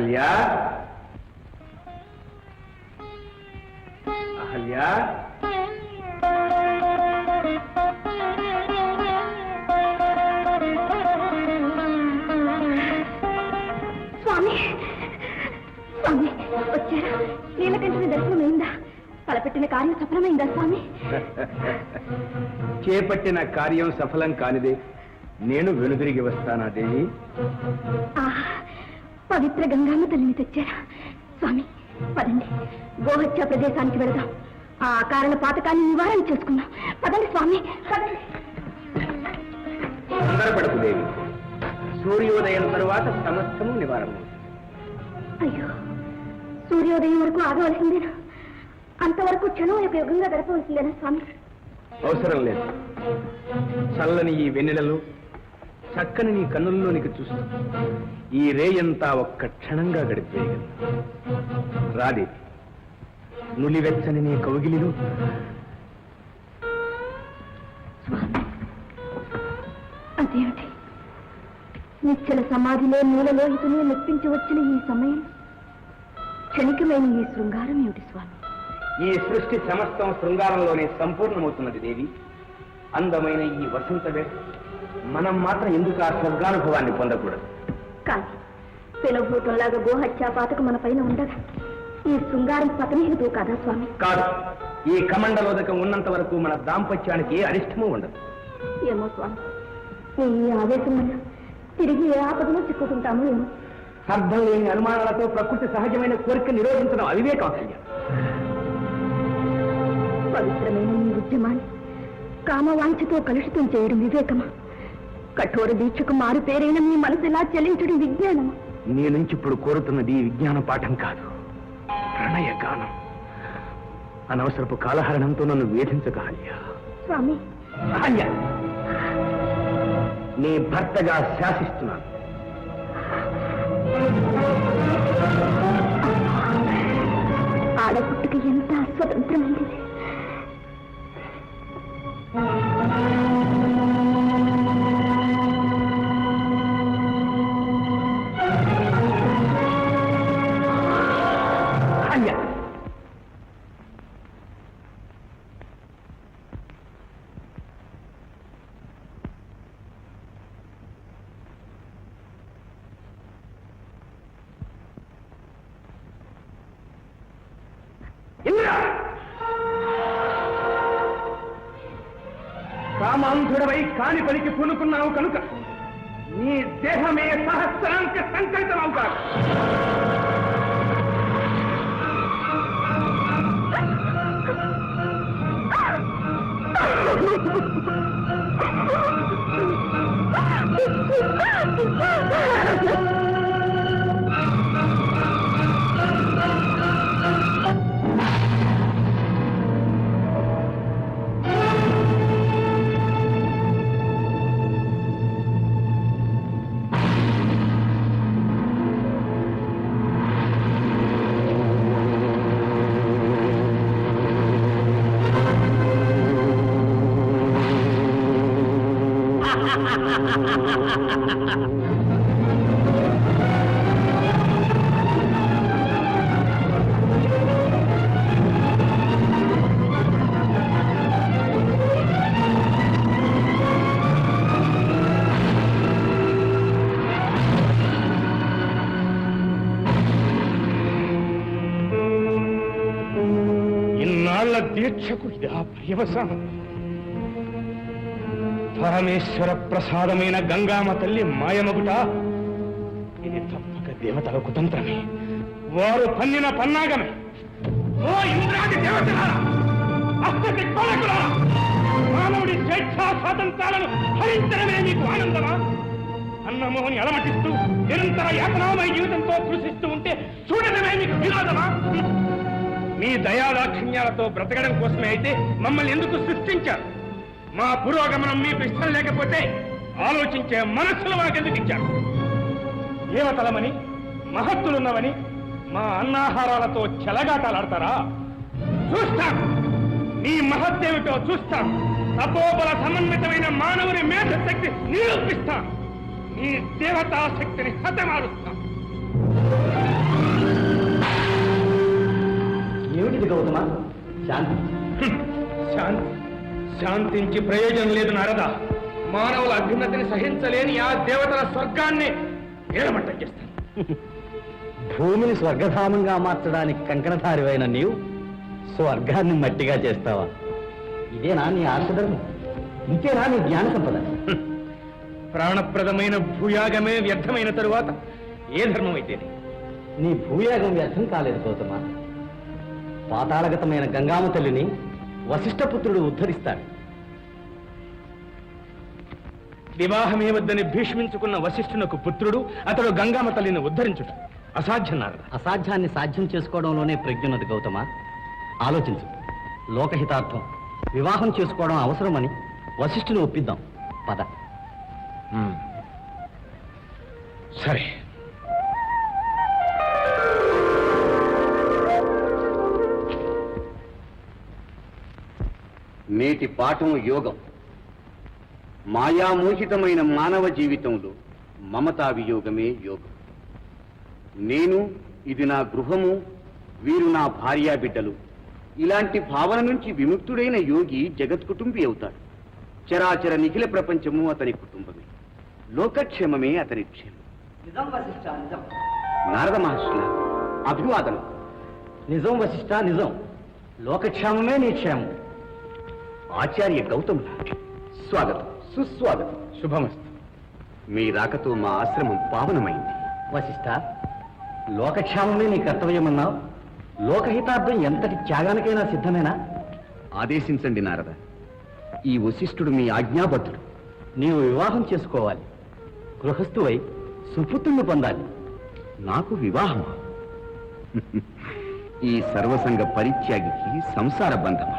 అహల్యా, అహల్యా, స్వామి స్వామి వచ్చారా? నీలకంఠుని దర్శనమైందా? తలపెట్టిన కార్యం సఫలమైందా స్వామి? చేపట్టిన కార్యం సఫలం కానిదే నేను వెనుదిరిగి వస్తానా దేవి? పవిత్ర గంగామ్మ తల్లిని తెచ్చారా స్వామి? పదండి, గోహత్య ప్రదేశానికి వెళదాం. ఆ కారణ పాతకాన్ని నివారణ చేసుకుందాం. పదండి స్వామి, పదండి. తొందరపడకు దేవి, సూర్యోదయం తరువాత సమస్తము నివారణ. అయ్యో, సూర్యోదయం వరకు ఆగవలసిందేనా? అంతవరకు క్షణం యొక్క యుగంగా గడపవలసిందేనా స్వామి? అవసరం లేదు. చల్లని ఈ వెన్నెలలో చక్కని నీ కన్నుల్లోనికి చూస్తూ ఈ రేయంతా ఒక్క క్షణంగా గడిపేయగలను. రాదే నులివెచ్చని నీ కౌగిలిలో అదేమిటి? నిశ్చల సమాధిలో మూలలోహితుని మెప్పించి వచ్చిన ఈ సమయం, క్షణికమైన ఈ శృంగారం ఏమిటి స్వామి? ఈ సృష్టి సమస్తం శృంగారంలోనే సంపూర్ణమవుతున్నది దేవి. అందమైన ఈ వసంత వేళ మనం మాత్రం ఎందుకు ఆ స్వర్గానుభవాన్ని పొందకూడదు? కానీ పెనుభూతంలాగా గోహత్యా పాతకు మన పైన ఉండగా ఈ శృంగారం పతనీయుడు కాదా స్వామి? కాదు. ఈ కమండలోదకం ఉన్నంత వరకు మన దాంపత్యానికి ఏ అరిష్టమూ ఉండదు. ఏమో స్వామి, ఈ ఆవేశం వల్ల తిరిగి ఏ ఆపదలో చిక్కుకుంటామో ఏమో. అర్థం లేని అనుమానాలతో ప్రకృతి సహజమైన కోరిక నిరోధించడం అవివేకం. పవిత్రమైన ఈ ఉద్యమాన్ని కామవాంఛతో కలుషితం చేయడం వివేకమా? కఠోర దీక్షకు మారు పేరైన మీ మనసు ఎలా చెల్లించడం విజ్ఞానమా? నీ నుంచి ఇప్పుడు కోరుతున్నది విజ్ఞాన పాఠం కాదు, ప్రణయ గానం. అనవసరపు కాలహరణంతో నన్ను వేధించక అహల్య. స్వామి, అహల్య, నీ భర్తగా శాసిస్తున్నాను. ఆడపుట్టుకి ఎంత స్వతంత్రమైంది. కామాంధుడవై కాని పలికి పూనుకున్నావు కనుక నీ దేహమే సహస్రాంక సంకల్పం అవుతాడు. దీక్షకు ఇదా పర్యవసానం? పరమేశ్వర ప్రసాదమైన గంగామ తల్లి మాయమగుట ఇది తప్పక దేవతల కుతంత్రమే, వారు పన్నిన పన్నాగమే. ఓ ఇంద్రాది దేవతలారా, అష్టకి కోలకులారా, మానవుడి స్వేచ్ఛా స్వాతంత్రాలను హరించడమే మీకు ఆనందమా? అన్నమోహని అలమటిస్తూ నిరంతర యాతనామయ జీవితంతో కృషిస్తూ ఉంటే చూడడమే మీకు వినోదమా? మీ దయాదాక్షిణ్యాలతో బ్రతకడం కోసమే అయితే మమ్మల్ని ఎందుకు సృష్టించారు? మా పురోగమనం మీకు ఇష్టం లేకపోతే ఆలోచించే మనస్సులు మాకెందుకు ఇచ్చారు? దేవతలమని మహత్తులున్నవని మా అన్నాహారాలతో చెలగాటాలాడతారా? చూస్తాం, మీ మహత్తేమిటో చూస్తాం. తపోబల సమన్వితమైన మానవుని మేధశక్తి నిరూపిస్తాం. మీ దేవతాశక్తిని హతమారుస్తాం. ఏమిటిది గౌతమ? శాంతి శాంతి శాంతించి ప్రయోజనం లేదు నారద. మానవుల అభ్యున్నతిని సహించలేని ఆ దేవతల స్వర్గాన్ని ఏలమట్టం చేస్తాను. భూమిని స్వర్గధామంగా మార్చడానికి కంకణధారివైన నీవు స్వర్గాన్ని మట్టిగా చేస్తావా? ఇదేనా నీ ఆర్షధర్మం? ఇంకేనా నీ జ్ఞాన సంపద? ప్రాణప్రదమైన భూయాగమే వ్యర్థమైన తరువాత ఏ ధర్మం అయితేనే? నీ భూయాగం వ్యర్థం కాలేదు గౌతమ. పాతాళగతమైన గంగామ తల్లిని వశిష్ఠపుత్రుడు ఉద్ధరిస్తాడు. వివాహమే వద్దని భీష్మించుకున్న వశిష్ఠునకు పుత్రుడు అతడు గంగామ తల్లిని ఉద్ధరించుట అసాధ్యం నారద. అసాధ్యాన్ని సాధ్యం చేసుకోవడంలోనే ప్రజ్ఞున్నది గౌతమ. ఆలోచించు. లోకహితార్థం వివాహం చేసుకోవడం అవసరమని వశిష్ఠుని ఒప్పిద్దాం. పద. సరే. నేటి పాఠం యోగం. మాయామోహితమైన మానవ జీవితంలో మమతా వియోగమే యోగం. నేను, ఇది నా గృహము, వీరు నా భార్యా బిడ్డలు, ఇలాంటి భావన నుంచి విముక్తుడైన యోగి జగత్కుటుంబి అవుతాడు. చరాచర నిఖిల ప్రపంచము అతని కుటుంబమే, లోకక్షేమమే అతని క్షేమం. నిజం వశిష్ఠ, నిజం. నారద మహర్షుల అభివాదం. నిజం వశిష్ఠ, నిజం. లోకక్షేమమే నీ క్షేమం. ఆచార్య గౌతముల స్వాగతం, సుస్వాగతం. శుభమస్తు. మీ రాకతో మా ఆశ్రమం పావనమైంది. వశిష్ఠ, లోకక్షేమమే నీ కర్తవ్యమన్నావు. లోకహితార్థం ఎంతటి త్యాగానికైనా సిద్ధమేనా? ఆదేశించండి నారద. ఈ వశిష్ఠుడు మీ ఆజ్ఞాబద్ధుడు. నీవు వివాహం చేసుకోవాలి. గృహస్థువై సుపుత్రుని పొందాలి. నాకు వివాహమా? ఈ సర్వసంగ పరిత్యాగికి సంసార బంధమా?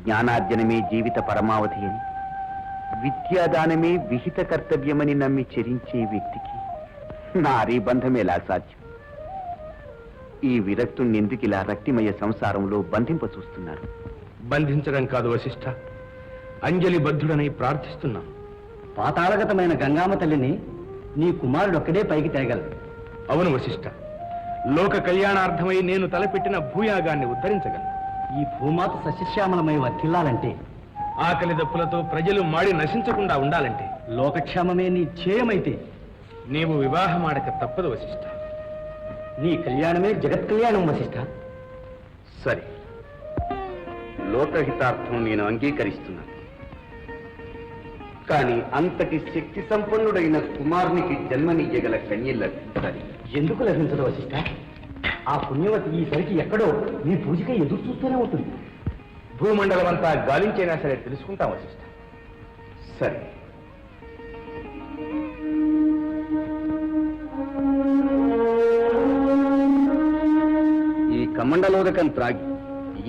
జ్ఞానార్జనమే జీవిత పరమావధి అని, విద్యాదానమే విహిత కర్తవ్యమని నమ్మి చరించే వ్యక్తికి నారీ బంధమేలా సాధ్యం? ఈ విరక్తుణ్ణి ఎందుకు ఇలా రక్తిమయ సంసారంలో బంధింప చూస్తున్నారు? బంధించడం కాదు వశిష్ఠ, అంజలి బద్ధుడనై ప్రార్థిస్తున్నాం. పాతాళగతమైన గంగామ తల్లిని నీ కుమారుడు ఒక్కడే పైకి తేగలడు. అవును వశిష్ఠ, లోక కళ్యాణార్థమై నేను తలపెట్టిన భూయాగాన్ని ఉద్ధరించగలను. ఈ భూమాత సస్యశ్యామలమై వర్ధిల్లాలంటే, ఆకలి దప్పులతో ప్రజలు మాడి నశించకుండా ఉండాలంటే, లోకక్షేమమే నీ ధ్యేయమైతే నీవు వివాహమాడక తప్పదు వశిష్ఠ. నీ కళ్యాణమే జగత్ కళ్యాణం వశిష్ఠ. సరే, లోకహితార్థం నేను అంగీకరిస్తున్నాను. కానీ అంతటి శక్తి సంపన్నుడైన కుమారునికి జన్మనియ్యగల కన్య లభించాలి. ఎందుకు లభించదు వశిష్ఠ? ఆ పుణ్యవతి ఈసరికి ఎక్కడో నీ పూజగా ఎదురు చూస్తూనే ఉంటుంది. భూమండలం అంతా గాలించైనా సరే తెలుసుకుంటాం వశిష్ఠ. సరే, ఈ కమండలోదకం త్రాగి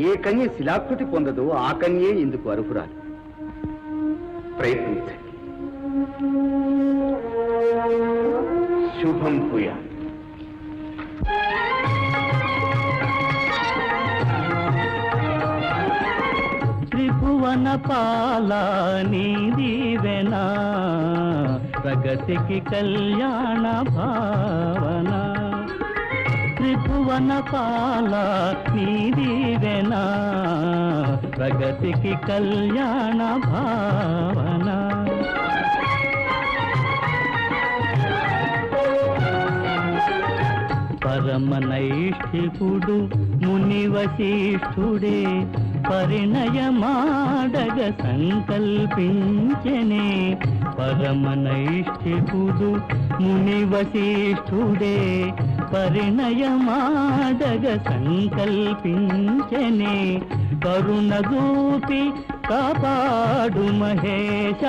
ఏ కన్య శిలాకృతి పొందదో ఆ కన్యే ఇందుకు అర్హురాలు. ప్రయత్నించండి. శుభం భూయా. త్రిభువన పాలా నీ దీవెనా, ప్రగతికి కళ్యాణ భావన. త్రిభువన పాలా నీ దీవెనా, ప్రగతికి కళ్యాణ భావన. పరమనైష్ఠికుడు ముని వశిష్ఠుడే పరిణయమాడగ సంకల్పించెనే. పరమనైష్ఠికుడు ముని వశిష్ఠుడే పరిణయమాడగ సంకల్పించెనే. కరుణ చూపి కాపాడు మహేశ,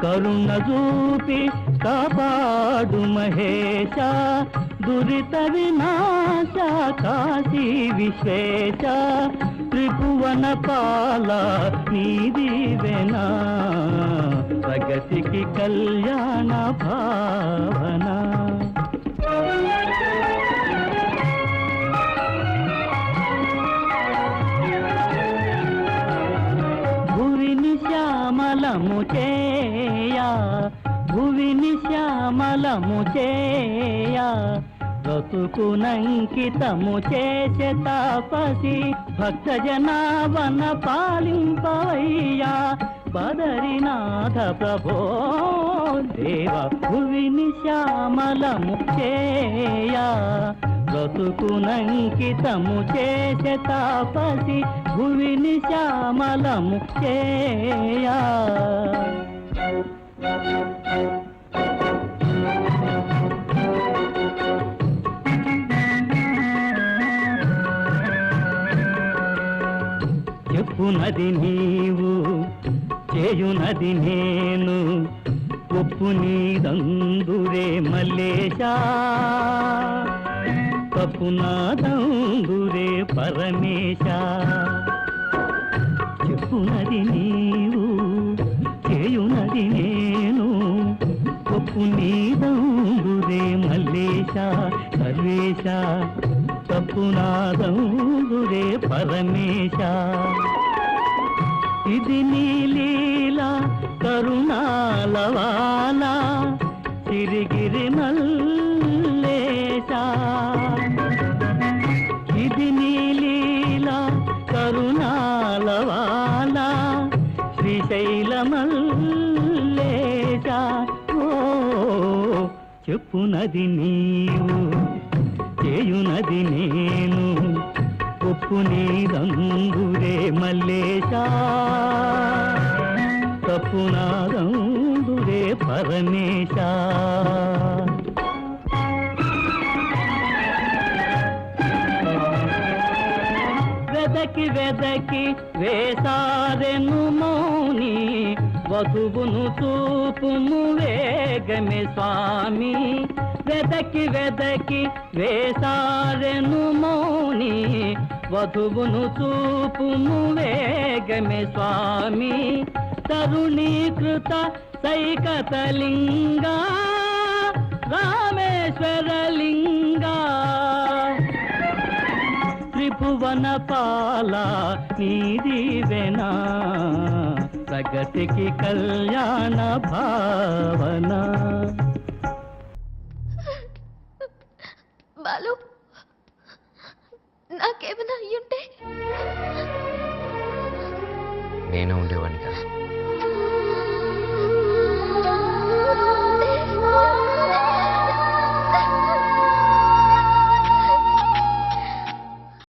కరుణ చూపి కాపాడు మహేశ. దురిత వినాశ కాశీ విశ్వేశ, త్రిభువన పాల నీ దీవెనా, ప్రగతికి కళ్యాణ భావన. భువిని శ్యామలము చేయ, భువిని శ్యామలము చేయ, బ్రతుకునంకితము చేసే తాపసి భక్త జనావన పాలింపవయ్యా బదరినాథ ప్రభో దేవ భువిని శ్యామలము చేయా బ్రతుకునంకితము చేసే తాపసి భువిని శ్యామలము చేయా. చెప్పునది నీవు చేయునది నేను ఒప్పు నీదందురే మల్లేశా తప్పు నాదందురే పరమేశా. చెప్పునది నీవు చేయునది నేను ఒప్పు నీదందురే మల్లేశా సర్వేశ తప్పు నాదందురే పరమేశ. ఇది నీ లీలా కరుణాలవాల సిరిగిరి మల్లేశ. ఇది నీ లీలా కరుణాలవాల శ్రీశైల మల్లేశ. ఓ చెప్పునది నీవు చేయునది నేను ఒప్పు నీదందురే మల్లేశా తప్పు నాదందురే పరమేశా. వెదకి వెదకి వేసారెను మౌని వధువును చూపుము వేగమే స్వామి. వెదకి వెదకి వేసారెను మౌని వధువును చూపుము వేగమే స్వామి. తరుణీకృత సైకతలింగా రామేశ్వరలింగా త్రిభువన పాల నీదివెనా ప్రగతికి కళ్యాణ భావన. బాలు నాకేమైనా అయ్యుంటే నేనే ఉండేవాడిని కదా.